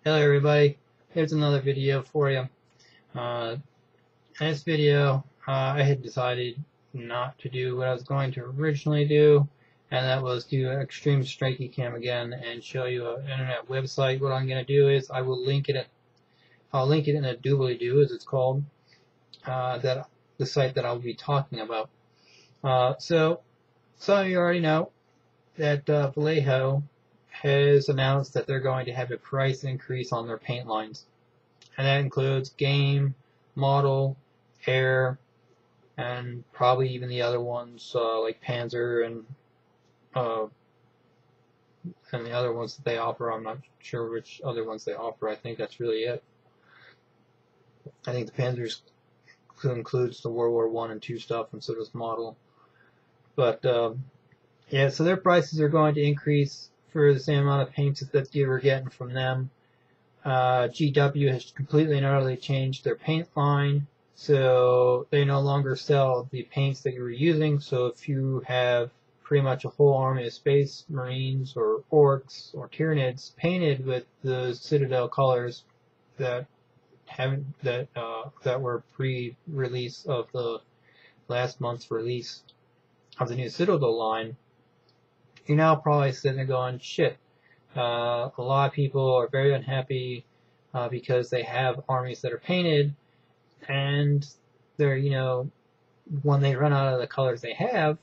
Hello everybody, here's another video for you. In this video, I had decided not to do what I was going to originally do, and that was do Extreme Strikey Cam again and show you an internet website. What I'm going to do is I will link it. I'll link it in a doobly-doo, as it's called, that the site that I'll be talking about. So some of you already know that Vallejo has announced that they're going to have a price increase on their paint lines, and that includes game, model, air, and probably even the other ones like Panzer and the other ones that they offer. I'm not sure which other ones they offer. I think that's really it. I think the Panzers includes the World War I and II stuff, and so does model. But yeah, so their prices are going to increase for the same amount of paints that you were getting from them. GW has completely and utterly changed their paint line, so they no longer sell the paints that you were using. So if you have pretty much a whole army of Space Marines or Orcs or Tyranids painted with the Citadel colors that were pre-release of the last month's release of the new Citadel line, you're now probably sitting there going, shit, a lot of people are very unhappy because they have armies that are painted, and they're, when they run out of the colors they have,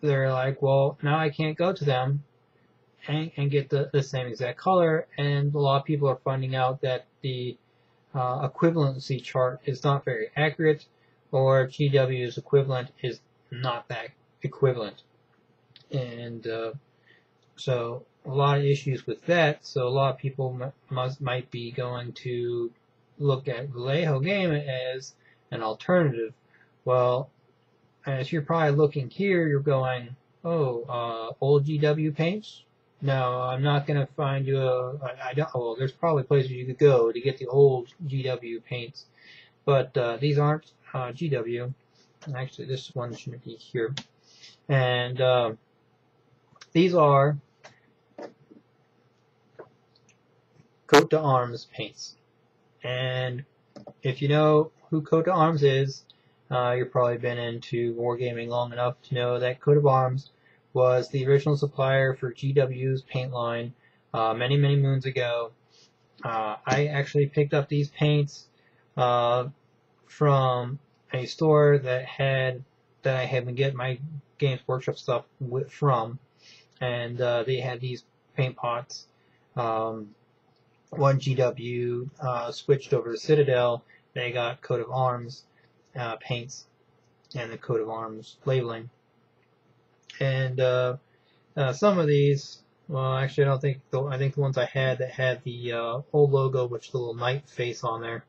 they're like, well, now I can't go to them and get the same exact color. And a lot of people are finding out that the equivalency chart is not very accurate, or GW's equivalent is not that equivalent. And so a lot of issues with that. So a lot of people might be going to look at Vallejo game as an alternative. Well, as you're probably looking here, you're going, oh, old GW paints? No, I'm not going to find you well, there's probably places you could go to get the old GW paints, but these aren't GW. Actually, this one shouldn't be here. And these are Coat d'Arms paints. And if you know who Coat d'Arms is, you've probably been into wargaming long enough to know that Coat of Arms was the original supplier for GW's paint line many, many moons ago. I actually picked up these paints from a store that I had been getting my Games Workshop stuff from, and they had these paint pots. One GW switched over to Citadel. They got Coat of Arms paints and the Coat of Arms labeling. And some of these, well, actually, I think the ones I had that had the old logo, with the little knight face on there,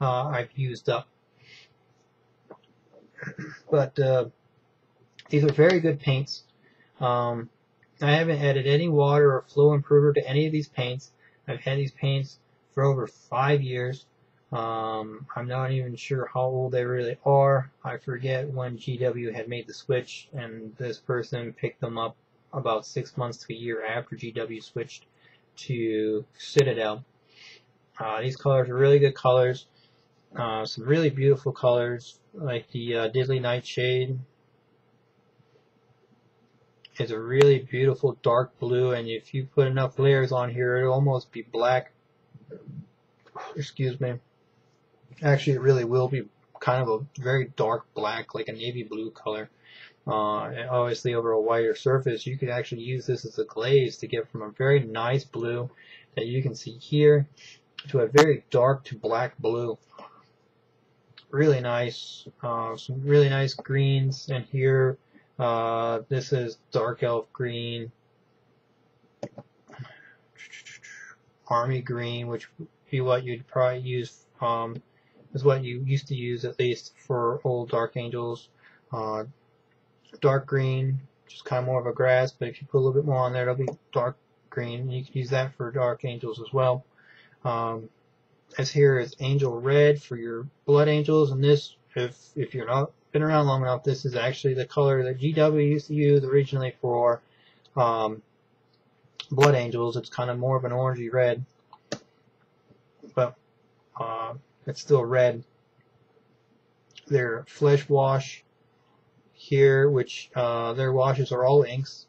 I've used up. But these are very good paints. I haven't added any water or flow improver to any of these paints. I've had these paints for over 5 years. I'm not even sure how old they really are. I forget when GW had made the switch, and this person picked them up about 6 months to a year after GW switched to Citadel. These colors are really good colors. Some really beautiful colors, like the Diddley Nightshade is a really beautiful dark blue, and if you put enough layers on here, it'll almost be black. Excuse me. Actually, it really will be kind of a very dark black, like a navy blue color. And obviously, over a whiter surface, you could actually use this as a glaze to get from a very nice blue that you can see here to a very dark to black blue. Really nice. Some really nice greens in here. This is dark elf green, army green, which would be what you'd probably use, is what you used to use at least for old Dark Angels. Dark green, just kind of more of a grass, but if you put a little bit more on there, it'll be dark green. You can use that for Dark Angels as well. As here is Angel Red for your Blood Angels, and this, if you're not been around long enough, this is actually the color that GW used to use originally for Blood Angels. It's kind of more of an orangey red. it's still red. Their flesh wash here, which their washes are all inks.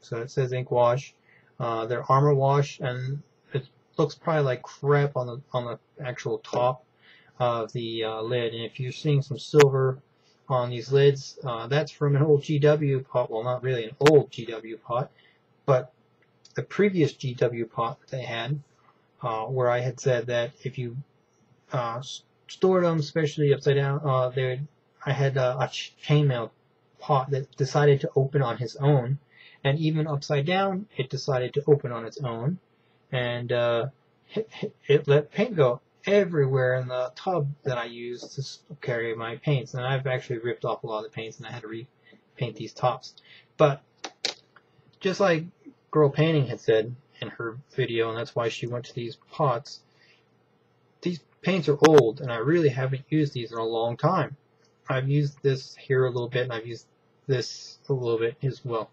So it says ink wash. Their armor wash, and it looks probably like crap on the actual top of the lid. And if you're seeing some silver on these lids, that's from an old GW pot. Well, not really an old GW pot, but the previous GW pot that they had, where I had said that if you stored them, especially upside down, I had a chainmail pot that decided to open on its own, and even upside down, it decided to open on its own, and it let paint go everywhere in the tub that I used to carry my paints. And I've actually ripped off a lot of the paints, and I had to repaint these tops. But just like Girl Painting had said in her video, and that's why she went to these pots, these paints are old, and I really haven't used these in a long time. I've used this here a little bit, and I've used this a little bit as well.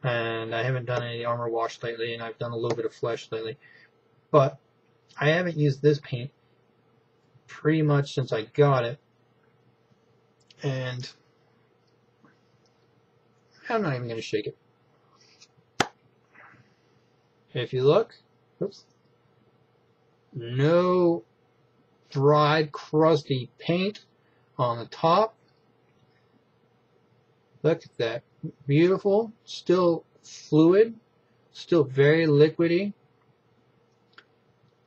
And I haven't done any armor wash lately, and I've done a little bit of flesh lately. But I haven't used this paint pretty much since I got it. And I'm not even going to shake it. If you look, oops, no dried, crusty paint on the top. Look at that. Beautiful. Still fluid. Still very liquidy.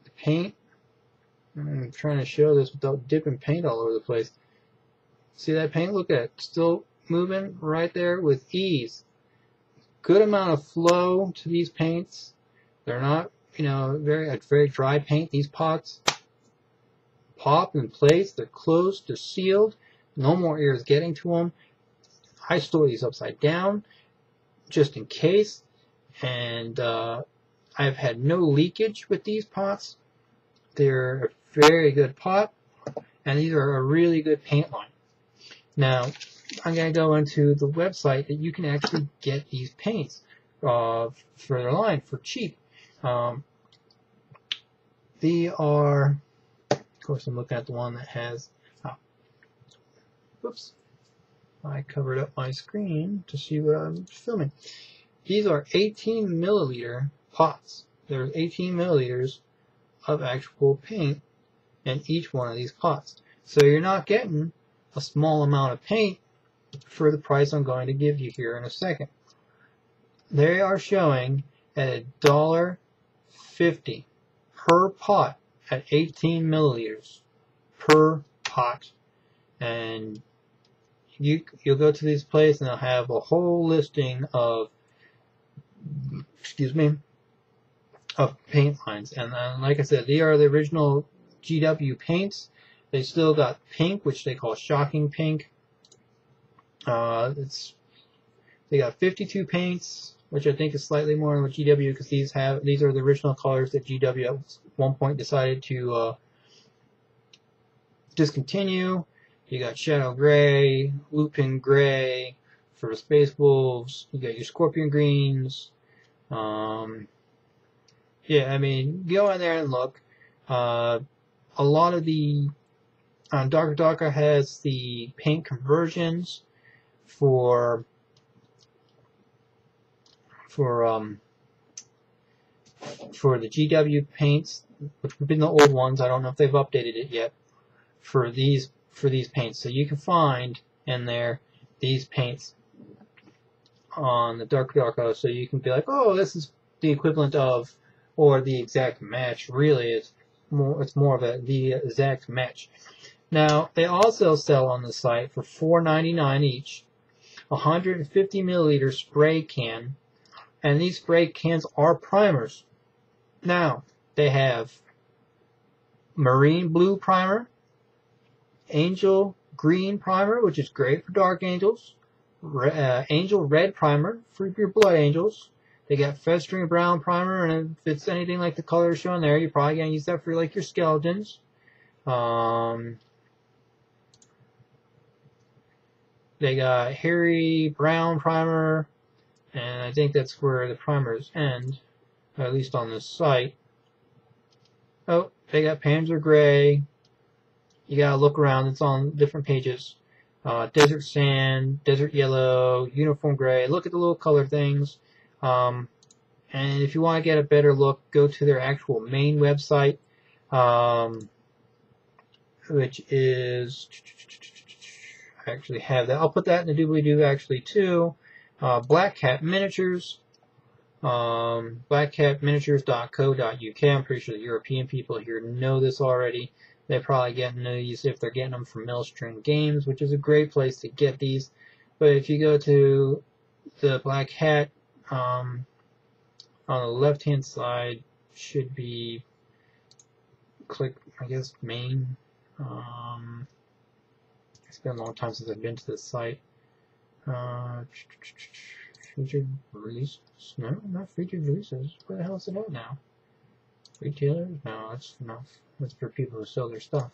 The paint. I'm trying to show this without dipping paint all over the place. See that paint? Look at it. Still moving right there with ease. Good amount of flow to these paints. They're not, very dry paint. These pots pop in place. They're closed. They're sealed. No more air is getting to them. I store these upside down just in case. And I've had no leakage with these pots. They're a very good pot. And these are a really good paint line. Now, I'm going to go into the website that you can actually get these paints for their line for cheap. They are, of course, I'm looking at the one that has, whoops, I covered up my screen to see what I'm filming. These are 18 milliliter pots. There's 18 milliliters of actual paint in each one of these pots. So you're not getting a small amount of paint for the price I'm going to give you here in a second. They are showing at $1.50 per pot at 18 milliliters per pot. And you'll go to this place and they'll have a whole listing of, of paint lines. And like I said, they are the original GW paints. They still got pink, which they call shocking pink. They got 52 paints, which I think is slightly more than what GW, because these are the original colors that GW at one point decided to discontinue. You got Shadow Gray, Lupin Gray for the Space Wolves. You got your Scorpion Greens. Yeah, I mean, go in there and look. A lot of the Darkkadakka has the paint conversions for the GW paints, which have been the old ones. I don't know if they've updated it yet for these paints. So you can find in there these paints on the Darkkadakka, so you can be like, oh, this is the equivalent of, or the exact match. Really, it's more of the exact match. Now, they also sell on the site for $4.99 each, 150 milliliter spray can, and these spray cans are primers. Now, they have Marine Blue Primer, Angel Green Primer, which is great for Dark Angels, Angel Red Primer for your Blood Angels. They got Festering Brown Primer, and if it's anything like the color shown there, you're probably going to use that for like your skeletons. They got Hairy Brown Primer, and I think that's where the primers end, at least on this site. Oh, they got Panzer Gray. You gotta look around. It's on different pages. Desert Sand, Desert Yellow, Uniform Gray. Look at the little color things. And if you want to get a better look, go to their actual main website, which is, I actually have that. I'll put that in the doobly-doo actually too. Black Cat Miniatures, blackcatminiatures.co.uk. I'm pretty sure the European people here know this already. They're probably getting these if they're getting them from Millstring Games, which is a great place to get these. But if you go to the Black Hat, on the left-hand side should be, click, I guess, main. It's been a long time since I've been to this site. Featured releases? No, not featured releases. Where the hell is it at now? Retailers? No, that's enough. That's for people who sell their stuff.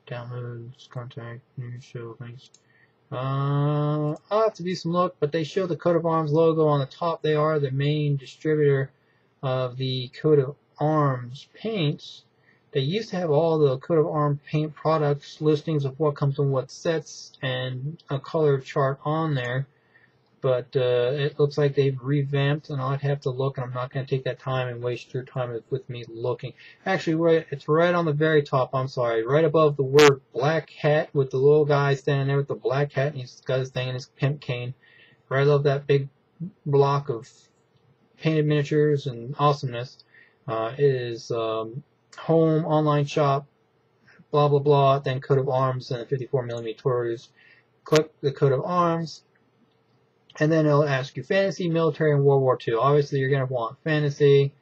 Downloads, contact, news, show, links. I'll have to do some look, but they show the Coat of Arms logo on the top. They are the main distributor of the Coat of Arms paints. They used to have all the Coat of Arms paint products, listings of what comes in what sets, and a color chart on there. But it looks like they've revamped, and I'd have to look, and I'm not going to take that time and waste your time with me looking. Actually, it's right on the very top, I'm sorry, right above the word Black Hat, with the little guy standing there with the black hat, and he's got his thing in his pimp cane. Right above that big block of painted miniatures and awesomeness. It is home, online shop, blah, blah, blah, then Coat of Arms and 54mm Tories. Click the Coat of Arms. And then it'll ask you fantasy, military, and World War II. Obviously, you're going to want fantasy.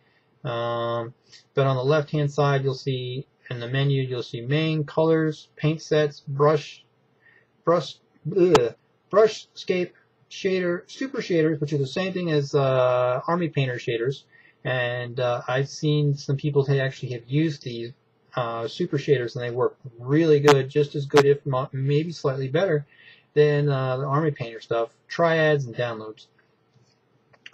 But on the left-hand side, you'll see, in the menu, you'll see main, colors, paint sets, bruskscape, shader, super shaders, which are the same thing as Army Painter shaders. And I've seen some people actually have used these super shaders, and they work really good, just as good, if not maybe slightly better than the Army Painter stuff, triads, and downloads.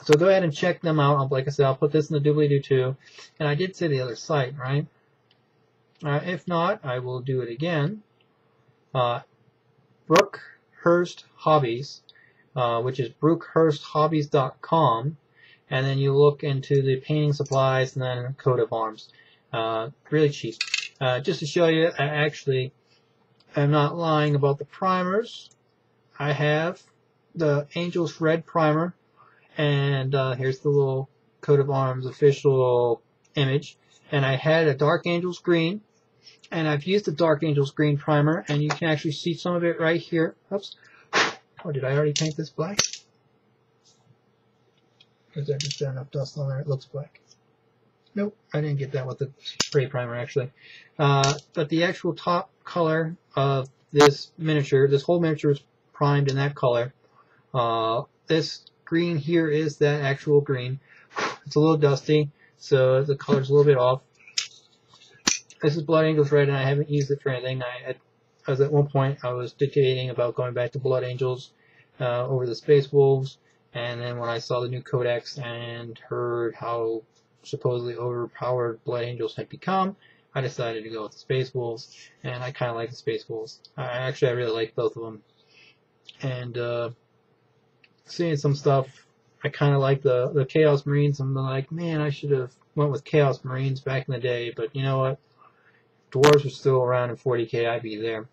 So go ahead and check them out. Like I said, I'll put this in the doobly-doo too. And I did say the other site, right? If not, I will do it again. Brook, Hurst, Hobbies, which is brookhurst.hobbies.com. And then you look into the painting supplies and then Coat of Arms. Really cheap. Just to show you, I'm not lying about the primers. I have the Angels Red primer, and here's the little Coat of Arms official image. And I had a Dark Angels Green, and I've used the Dark Angels Green primer, and you can actually see some of it right here. Oops. Oh, did I already paint this black? Or is there just enough dust on there? It looks black. Nope, I didn't get that with the spray primer, actually. But the actual top color of this miniature, this whole miniature is primed in that color. This green here is that actual green. It's a little dusty, so the color's a little bit off. This is Blood Angels Red, and I haven't used it for anything. At one point, I was dictating about going back to Blood Angels over the Space Wolves, and then when I saw the new Codex and heard how supposedly overpowered Blood Angels had become, I decided to go with the Space Wolves, and I kind of like the Space Wolves. I really like both of them. And seeing some stuff, I kind of like the Chaos Marines. I'm like, man, I should have went with Chaos Marines back in the day, but you know what? Dwarves are still around in 40k, I'd be there.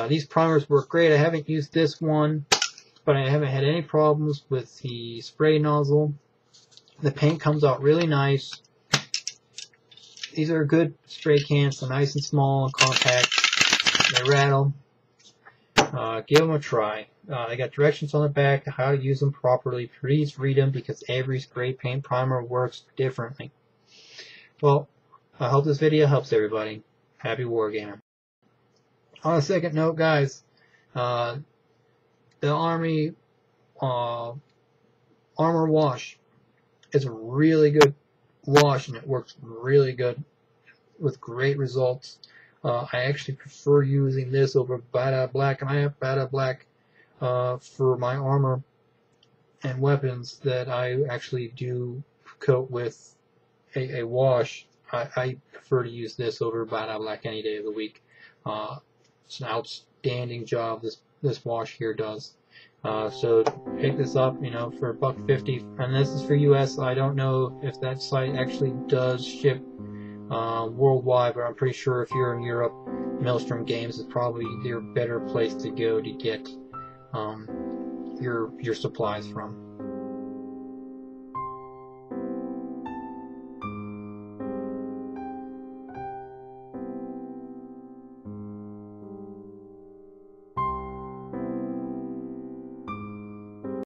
These primers work great. I haven't used this one, but I haven't had any problems with the spray nozzle. The paint comes out really nice. These are good spray cans. They're nice and small and compact. They rattle. Give them a try. They got directions on the back to how to use them properly. Please read them because every spray paint primer works differently. Well, I hope this video helps everybody. Happy Wargaming. On a second note, guys, the Army Armor Wash is a really good wash, and it works really good with great results. I actually prefer using this over Bada Black, and I have Bada Black for my armor and weapons that I actually do coat with a wash. I prefer to use this over Darkkadakka any day of the week. It's an outstanding job this wash here does. So pick this up, for $1.50, and this is for US. I don't know if that site actually does ship worldwide, but I'm pretty sure if you're in Europe, Maelstrom Games is probably your better place to go to get your supplies from.